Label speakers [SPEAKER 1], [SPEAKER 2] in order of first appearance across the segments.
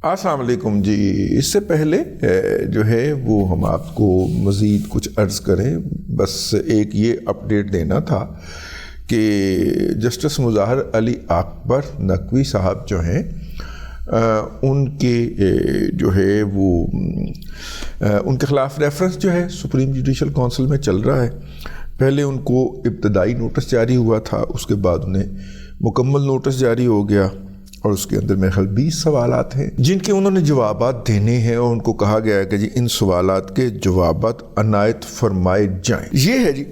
[SPEAKER 1] السلام علیکم جی. اس سے پہلے جو ہے وہ ہم آپ کو مزید کچھ عرض کریں، بس ایک یہ اپڈیٹ دینا تھا کہ جسٹس مظاہر علی اکبر نقوی صاحب جو ہیں ان کے جو ہے وہ ان کے خلاف ریفرنس جو ہے سپریم جوڈیشل کونسل میں چل رہا ہے. پہلے ان کو ابتدائی نوٹس جاری ہوا تھا، اس کے بعد انہیں مکمل نوٹس جاری ہو گیا اور اس کے اندر میرے خیال 20 سوالات ہیں جن کے انہوں نے جوابات دینے ہیں، اور ان کو کہا گیا ہے کہ جی ان سوالات کے جوابات عنایت فرمائے جائیں. یہ ہے جی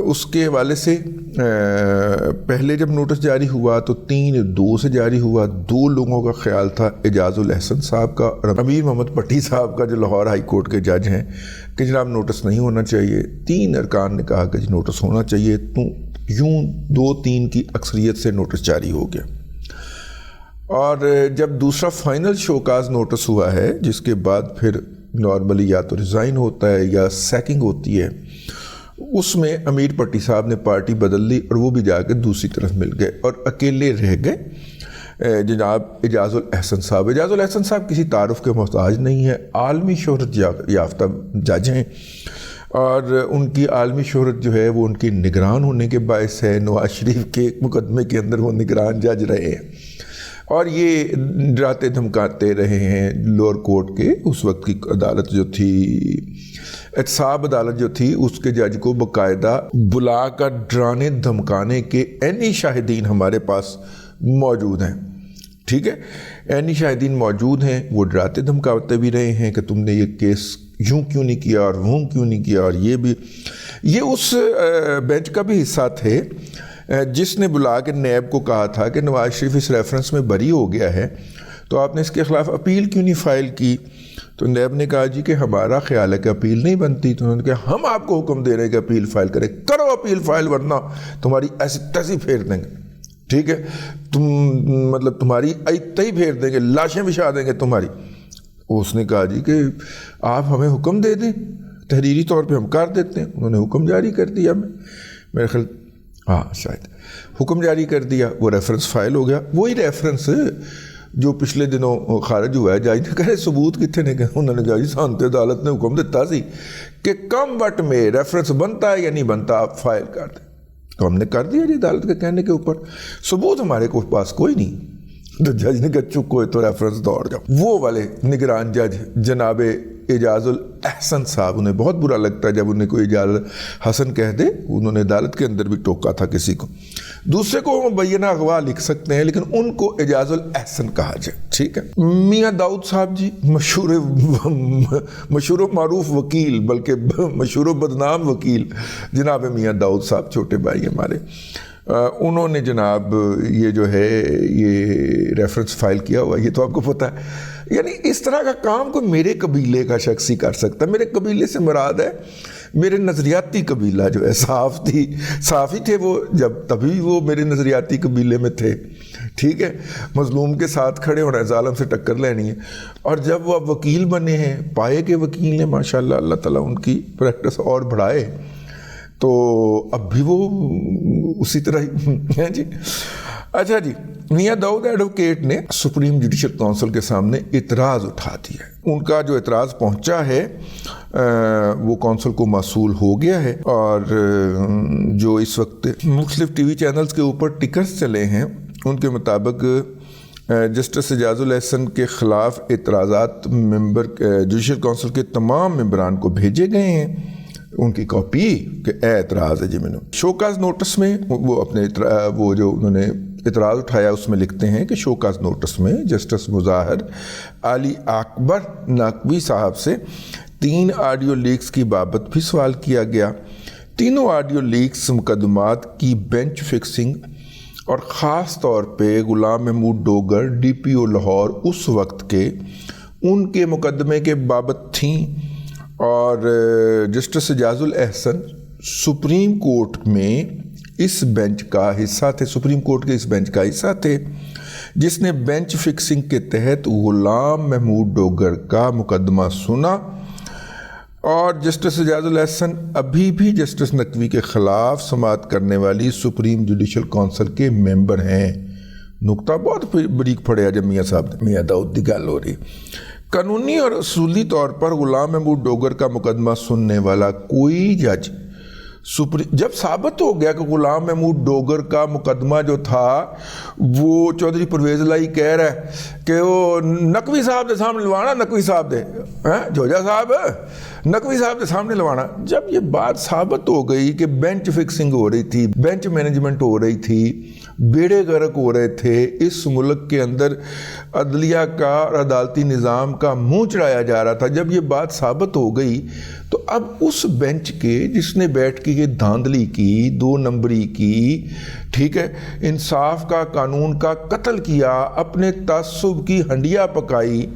[SPEAKER 1] اس کے حوالے سے پہلے جب نوٹس جاری ہوا تو 3/2 سے جاری ہوا. 2 لوگوں کا خیال تھا، اعجاز الاحسن صاحب کا اور امیر محمد پٹی صاحب کا جو لاہور ہائی کورٹ کے جج ہیں، کہ جناب نوٹس نہیں ہونا چاہیے. 3 ارکان نے کہا کہ جی نوٹس ہونا چاہیے، تو یوں 2-3 کی اکثریت سے نوٹس جاری ہو گیا. اور جب دوسرا فائنل شوکاز نوٹس ہوا ہے، جس کے بعد پھر نارملی یا تو ریزائن ہوتا ہے یا سیکنگ ہوتی ہے، اس میں امیر پٹی صاحب نے پارٹی بدل لی اور وہ بھی جا کے دوسری طرف مل گئے اور اکیلے رہ گئے جناب اعجاز الاحسن صاحب. اعجاز الاحسن صاحب کسی تعارف کے محتاج نہیں ہے، عالمی شہرت یافتہ جج ہیں، اور ان کی عالمی شہرت جو ہے وہ ان کی نگران ہونے کے باعث ہے. نواز شریف کے ایک مقدمے کے اندر وہ نگران جج رہے ہیں اور یہ ڈراتے دھمکاتے رہے ہیں لوور کورٹ کے. اس وقت کی عدالت جو تھی، احتساب عدالت جو تھی، اس کے جج کو باقاعدہ بلا کر ڈرانے دھمکانے کے عینی شاہدین ہمارے پاس موجود ہیں. ٹھیک ہے، عینی شاہدین موجود ہیں. وہ ڈراتے دھمکاتے بھی رہے ہیں کہ تم نے یہ کیس یوں کیوں نہیں کیا اور وہ کیوں نہیں کیا. اور یہ اس بینچ کا بھی حصہ تھے جس نے بلا کے نیب کو کہا تھا کہ نواز شریف اس ریفرنس میں بری ہو گیا ہے، تو آپ نے اس کے خلاف اپیل کیوں نہیں فائل کی. تو نیب نے کہا جی کہ ہمارا خیال ہے کہ اپیل نہیں بنتی. تو انہوں نے کہا ہم آپ کو حکم دے رہے ہیں کہ اپیل فائل کریں. کرو اپیل فائل، ورنہ تمہاری ایسی تیسی پھیر دیں گے. ٹھیک ہے، مطلب تمہاری ایتھی پھیر دیں گے، لاشیں بچھا دیں گے تمہاری. اس نے کہا جی کہ آپ ہمیں حکم دے دیں، تحریری طور پہ ہم کر دیتے ہیں. انہوں نے حکم جاری کر دیا. میرے خیال شاید حکم جاری کر دیا، وہ ریفرنس فائل ہو گیا. وہی ریفرنس جو پچھلے دنوں خارج ہوا ہے. جج نے کہا ثبوت کتنے نے کہا، انہوں نے کہا جی سانتے عدالت نے حکم دیتا سی کہ کم وقت میں ریفرنس بنتا ہے یا نہیں بنتا، آپ فائل کر دیں. تو ہم نے کر دیا جی عدالت کے کہنے کے اوپر. ثبوت ہمارے پاس کوئی نہیں. تو جج نے کہا چپ کوئی تو ریفرنس دوڑ جاؤ. وہ والے نگران جج جناب اعجاز الاحسن صاحب، انہیں بہت برا لگتا ہے جب انہیں کوئی اعجاز حسن کہہ دے. انہوں نے عدالت کے اندر بھی ٹوکا تھا کسی کو. دوسرے کو مبینہ اغوا لکھ سکتے ہیں لیکن ان کو اعجاز الاحسن کہا جائے. ٹھیک ہے. میاں داؤد صاحب جی، مشہور و معروف وکیل، بلکہ مشہور و بدنام وکیل جناب میاں داؤد صاحب، چھوٹے بھائی ہمارے، انہوں نے جناب یہ جو ہے یہ ریفرنس فائل کیا ہوا. یہ تو آپ کو پتہ ہے. یعنی اس طرح کا کام کوئی میرے قبیلے کا شخص ہی کر سکتا ہے. میرے قبیلے سے مراد ہے میرے نظریاتی قبیلہ جو ہے. صحافی تھے وہ، جب تبھی وہ میرے نظریاتی قبیلے میں تھے. ٹھیک ہے، مظلوم کے ساتھ کھڑے ہونا ہے، ظالم سے ٹکر لینی ہے. اور جب وہ اب وکیل بنے ہیں، پائے کے وکیل ہیں ماشاءاللہ، اللہ تعالیٰ ان کی پریکٹس اور بڑھائے، تو اب بھی وہ اسی طرح ہی ہیں جی. اچھا جی، میاں داؤد ایڈوکیٹ نے سپریم جوڈیشل کونسل کے سامنے اعتراض اٹھا دیا. ان کا جو اعتراض پہنچا ہے وہ کونسل کو موصول ہو گیا ہے، اور جو اس وقت مختلف ٹی وی چینلز کے اوپر ٹکرز چلے ہیں ان کے مطابق جسٹس اعجاز الاحسن کے خلاف اعتراضات جوڈیشل کونسل کے تمام ممبران کو بھیجے گئے ہیں. ان کی کاپی کہ اعتراض ہے جی. میں نے شوکاز نوٹس میں وہ اپنے وہ جو انہوں نے اعتراض اٹھایا اس میں لکھتے ہیں کہ شوکاز نوٹس میں جسٹس مظاہر علی اکبر نقوی صاحب سے 3 آڈیو لیکس کی بابت بھی سوال کیا گیا. تینوں آڈیو لیکس مقدمات کی بینچ فکسنگ اور خاص طور پہ غلام محمود ڈوگر DPO لاہور اس وقت کے ان کے مقدمے کے بابت تھیں. اور justice Ijaz ul Ahsan supreme court میں اس بینچ کا حصہ تھے، سپریم کورٹ کے اس بینچ کا حصہ تھے جس نے بینچ فکسنگ کے تحت غلام محمود ڈوگر کا مقدمہ سنا. اور جسٹس اعجاز الاحسن ابھی بھی جسٹس نقوی کے خلاف سماعت کرنے والی سپریم جوڈیشل کونسل کے ممبر ہیں. نقطہ بہت بریک پڑیا جب میاں صاحب نے میاں داؤد کی گل ہو رہی. قانونی اور اصولی طور پر غلام محمود ڈوگر کا مقدمہ سننے والا کوئی جج جب ثابت ہو گیا کہ غلام محمود ڈوگر کا مقدمہ جو تھا وہ چودھری پرویز الہی کہہ رہا ہے کہ وہ نقوی صاحب دے سامنے لوانا، نقوی صاحب دے جوجا صاحب نقوی صاحب دے سامنے لوانا. جب یہ بات ثابت ہو گئی کہ بینچ فکسنگ ہو رہی تھی، بینچ مینجمنٹ ہو رہی تھی، بیڑے غرق ہو رہے تھے، اس ملک کے اندر عدلیہ کا اور عدالتی نظام کا منہ چڑھایا جا رہا تھا، جب یہ بات ثابت ہو گئی تو اب اس بینچ کے جس نے بیٹھ کے یہ دھاندلی کی، 2 نمبری کی، ٹھیک ہے، انصاف کا، قانون کا قتل کیا، اپنے تعصب کی ہنڈیا پکائی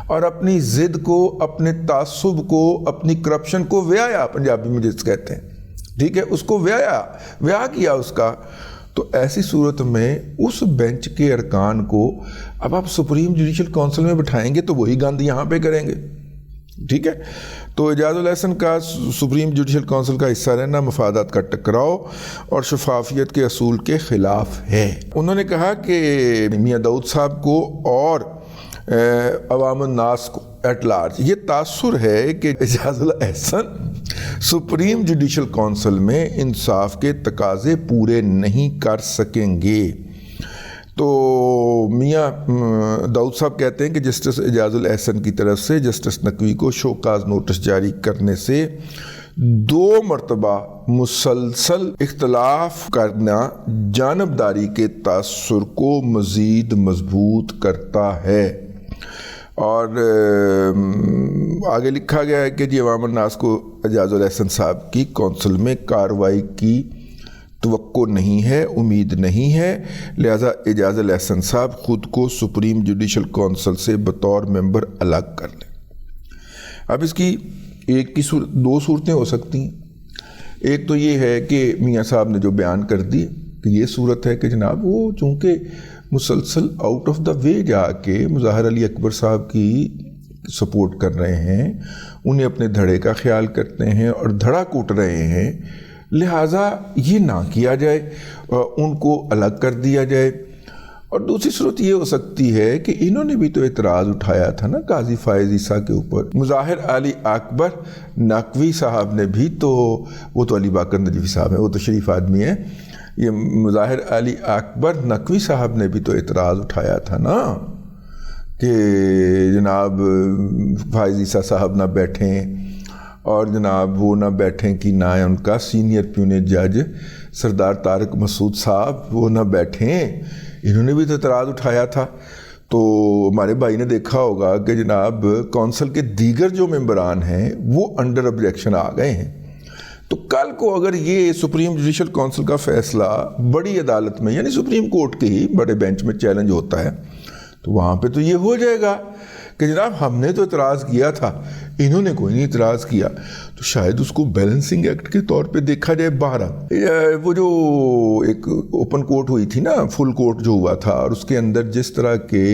[SPEAKER 1] اور اپنی ضد کو، اپنے تعصب کو، اپنی کرپشن کو ویایا، پنجابی میں جس کہتے ہیں، ٹھیک ہے، اس کو ویا کیا اس کا. تو ایسی صورت میں اس بینچ کے ارکان کو اب آپ سپریم جوڈیشل کونسل میں بٹھائیں گے تو وہی گند یہاں پہ کریں گے. ٹھیک ہے، تو اعجاز الاحسن کا سپریم جوڈیشل کونسل کا حصہ رہنا مفادات کا ٹکراؤ اور شفافیت کے اصول کے خلاف ہے. انہوں نے کہا کہ میاں داؤد صاحب کو اور عوام الناس کو ایٹ لارج یہ تاثر ہے کہ Ijaz ul Ahsan supreme judicial council میں انصاف کے تقاضے پورے نہیں کر سکیں گے. تو میاں داؤد صاحب کہتے ہیں کہ جسٹس اعجاز الاحسن کی طرف سے جسٹس نقوی کو شو کاز نوٹس جاری کرنے سے 2 مرتبہ مسلسل اختلاف کرنا جانبداری کے تاثر کو مزید مضبوط کرتا ہے. اور آگے لکھا گیا ہے کہ جی عوام الناس کو اعجاز الاحسن صاحب کی کونسل میں کارروائی کی توقع نہیں ہے، امید نہیں ہے، لہذا اعجاز الاحسن صاحب خود کو سپریم جوڈیشل کونسل سے بطور ممبر الگ کر لیں. اب اس کی ایک کی 2 صورتیں ہو سکتی ہیں. ایک تو یہ ہے کہ میاں صاحب نے جو بیان کر دی کہ یہ صورت ہے کہ جناب وہ چونکہ مسلسل آؤٹ آف دا وے جا کے مظاہر علی اکبر صاحب کی سپورٹ کر رہے ہیں، انہیں اپنے دھڑے کا خیال کرتے ہیں اور دھڑا کوٹ رہے ہیں، لہٰذا یہ نہ کیا جائے، ان کو الگ کر دیا جائے. اور دوسری صورت یہ ہو سکتی ہے کہ انہوں نے بھی تو اعتراض اٹھایا تھا نا قاضی فائز عیسیٰ کے اوپر. مظاہر علی اکبر نقوی صاحب نے بھی تو، وہ تو علی باقر نجوی صاحب ہیں، وہ تو شریف آدمی ہیں، یہ مظاہر علی اکبر نقوی صاحب نے بھی تو اعتراض اٹھایا تھا نا کہ جناب فائز عیسیٰ صاحب نہ بیٹھیں اور جناب وہ نہ بیٹھیں کہ نہ ان کا سینئر پیونیج جج سردار طارق مسعود صاحب وہ نہ بیٹھیں، انہوں نے بھی تو اعتراض اٹھایا تھا. تو ہمارے بھائی نے دیکھا ہوگا کہ جناب کونسل کے دیگر جو ممبران ہیں وہ انڈر آبجیکشن آ گئے ہیں. تو کل کو اگر یہ سپریم جوڈیشل کونسل کا فیصلہ بڑی عدالت میں یعنی سپریم کورٹ کے ہی بڑے بینچ میں چیلنج ہوتا ہے تو وہاں پہ تو یہ ہو جائے گا کہ جناب ہم نے تو اعتراض کیا تھا، انہوں نے کوئی نہیں اعتراض کیا. تو شاید اس کو بیلنسنگ ایکٹ کے طور پہ دیکھا جائے. 12 وہ جو ایک اوپن کورٹ ہوئی تھی نا، فل کورٹ جو ہوا تھا، اور اس کے اندر جس طرح کے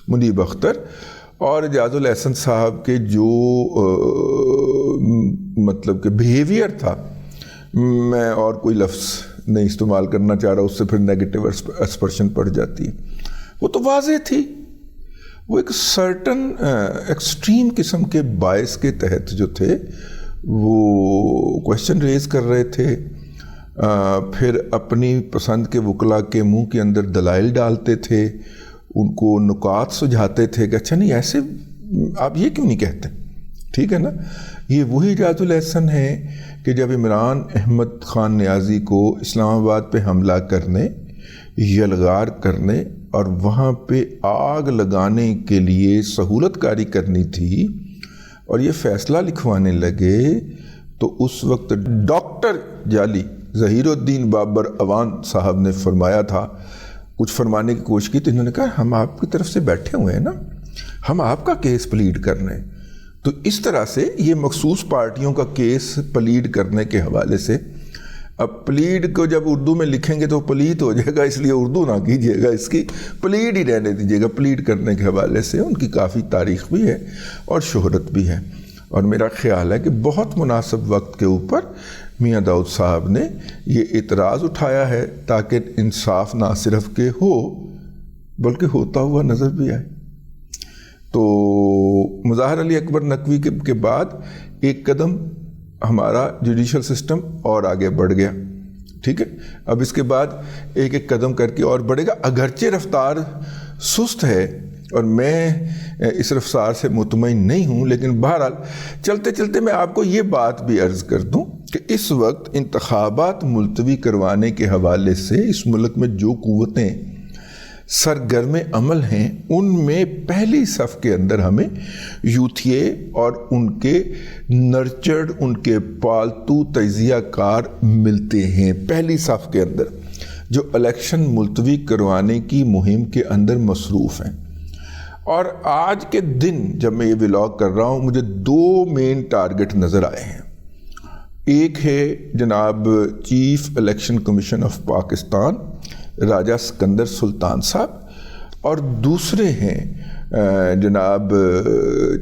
[SPEAKER 1] منیب اختر اور اعجاز الاحسن صاحب کے جو مطلب کہ بیہیویئر تھا، میں اور کوئی لفظ نہیں استعمال کرنا چاہ رہا، اس سے پھر نیگیٹو ایکسپریشن پڑ جاتی ہے، وہ تو واضح تھی. وہ ایک سرٹن ایکسٹریم قسم کے باعث کے تحت جو تھے وہ کویشچن ریز کر رہے تھے، پھر اپنی پسند کے وکلاء کے منہ کے اندر دلائل ڈالتے تھے، ان کو نکات سجھاتے تھے کہ اچھا نہیں ایسے آپ یہ کیوں نہیں کہتے. ٹھیک ہے نا، یہ وہی اعجاز الاحسن ہے کہ جب عمران احمد خان نیازی کو اسلام آباد پہ حملہ کرنے، یلغار کرنے اور وہاں پہ آگ لگانے کے لیے سہولت کاری کرنی تھی اور یہ فیصلہ لکھوانے لگے تو اس وقت ڈاکٹر جعلی ظہیر الدین بابر اوان صاحب نے فرمایا تھا، کچھ فرمانے کی کوشش کی تو انہوں نے کہا ہم آپ کی طرف سے بیٹھے ہوئے ہیں نا، ہم آپ کا کیس پلیڈ کر رہے ہیں. تو اس طرح سے یہ مخصوص پارٹیوں کا کیس پلیڈ کرنے کے حوالے سے، اب پلیڈ کو جب اردو میں لکھیں گے تو پلیت ہو جائے گا، اس لیے اردو نہ کیجیے گا، اس کی پلیڈ ہی رہنے دیجیے گا. پلیڈ کرنے کے حوالے سے ان کی کافی تاریخ بھی ہے اور شہرت بھی ہے، اور میرا خیال ہے کہ بہت مناسب وقت کے اوپر میاں داؤد صاحب نے یہ اعتراض اٹھایا ہے تاکہ انصاف نہ صرف کہ ہو بلکہ ہوتا ہوا نظر بھی آئے۔ تو مظاہر علی اکبر نقوی کے بعد ایک قدم ہمارا جوڈیشل سسٹم اور آگے بڑھ گیا، ٹھیک ہے۔ اب اس کے بعد ایک ایک قدم کر کے اور بڑھے گا، اگرچہ رفتار سست ہے اور میں اس رفتار سے مطمئن نہیں ہوں، لیکن بہرحال چلتے چلتے میں آپ کو یہ بات بھی عرض کر دوں کہ اس وقت انتخابات ملتوی کروانے کے حوالے سے اس ملک میں جو قوتیں سرگرم عمل ہیں ان میں پہلی صف کے اندر ہمیں یوتھیے اور ان کے نرچرڈ، ان کے پالتو تجزیہ کار ملتے ہیں پہلی صف کے اندر، جو الیکشن ملتوی کروانے کی مہم کے اندر مصروف ہیں۔ اور آج کے دن جب میں یہ ولاگ کر رہا ہوں مجھے 2 مین ٹارگٹ نظر آئے ہیں۔ ایک ہے جناب chief election commission of Pakistan Raja Sikandar Sultan sahib, اور دوسرے ہیں جناب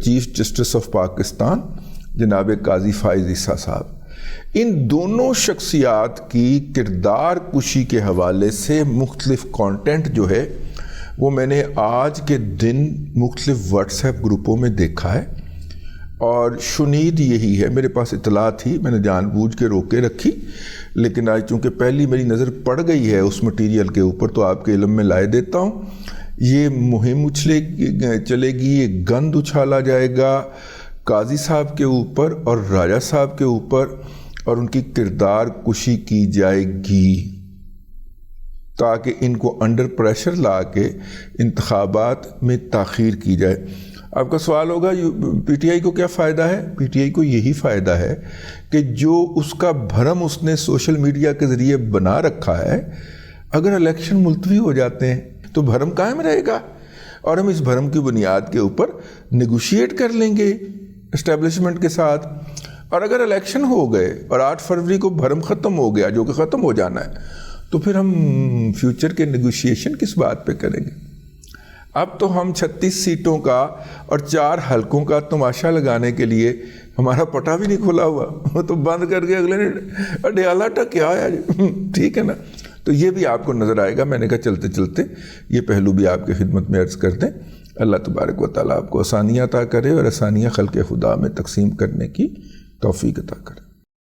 [SPEAKER 1] چیف جسٹس آف پاکستان جناب قاضی فائز عیسیٰ صاحب۔ ان دونوں شخصیات کی کردار کشی کے حوالے سے مختلف کانٹینٹ جو ہے وہ میں نے آج کے دن مختلف واٹس ایپ گروپوں میں دیکھا ہے، اور شنید یہی ہے، میرے پاس اطلاع تھی، میں نے جان بوجھ کے روکے رکھی، لیکن آج چونکہ پہلی میری نظر پڑ گئی ہے اس مٹیریل کے اوپر تو آپ کے علم میں لائے دیتا ہوں۔ یہ مہم چلے گی، یہ گند اچھالا جائے گا قاضی صاحب کے اوپر اور راجہ صاحب کے اوپر، اور ان کی کردار کشی کی جائے گی تاکہ ان کو انڈر پریشر لا کے انتخابات میں تاخیر کی جائے۔ آپ کا سوال ہوگا پی ٹی آئی کو کیا فائدہ ہے؟ پی ٹی آئی کو یہی فائدہ ہے کہ جو اس کا بھرم اس نے سوشل میڈیا کے ذریعے بنا رکھا ہے، اگر الیکشن ملتوی ہو جاتے ہیں تو بھرم قائم رہے گا، اور ہم اس بھرم کی بنیاد کے اوپر نیگوشیٹ کر لیں گے اسٹیبلشمنٹ کے ساتھ، اور اگر الیکشن ہو گئے اور 8 فروری کو بھرم ختم ہو گیا جو کہ ختم ہو جانا ہے، تو پھر ہم فیوچر کے نیگوشیشن کس بات پہ کریں گے؟ اب تو ہم 36 سیٹوں کا اور 4 حلقوں کا تماشا لگانے کے لیے ہمارا پٹا بھی نہیں کھلا ہوا، وہ تو بند کر کے اگلے نے اڈیالہ کیا ہے، ٹھیک ہے نا۔ تو یہ بھی آپ کو نظر آئے گا، میں نے کہا چلتے چلتے یہ پہلو بھی آپ کی خدمت میں عرض کر دیں۔ اللہ تبارک و تعالیٰ آپ کو آسانیاں عطا کرے اور آسانیاں خلق خدا میں تقسیم کرنے کی توفیق عطا کرے۔